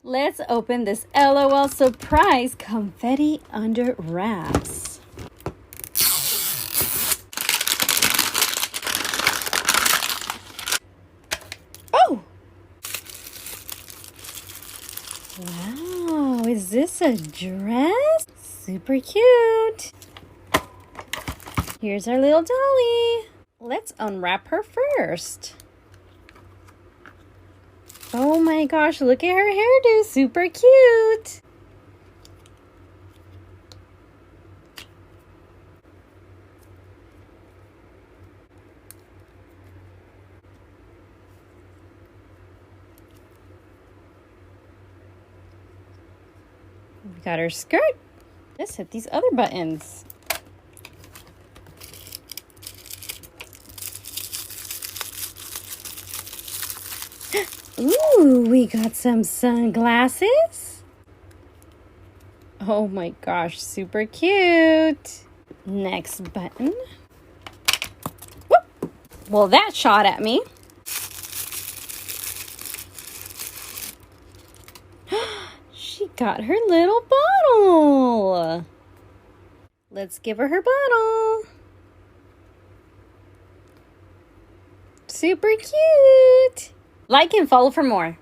Let's open this LOL surprise confetti under wraps. Oh! Wow, is this a dress? Super cute. Here's our little dolly. Let's unwrap her first. Oh my gosh, look at her hairdo, super cute. We got her skirt. Let's hit these other buttons. Ooh, we got some sunglasses. Oh my gosh, super cute. Next button. Whoop. Well, that shot at me. She got her little bottle. Let's give her her bottle. Super cute. Like and follow for more.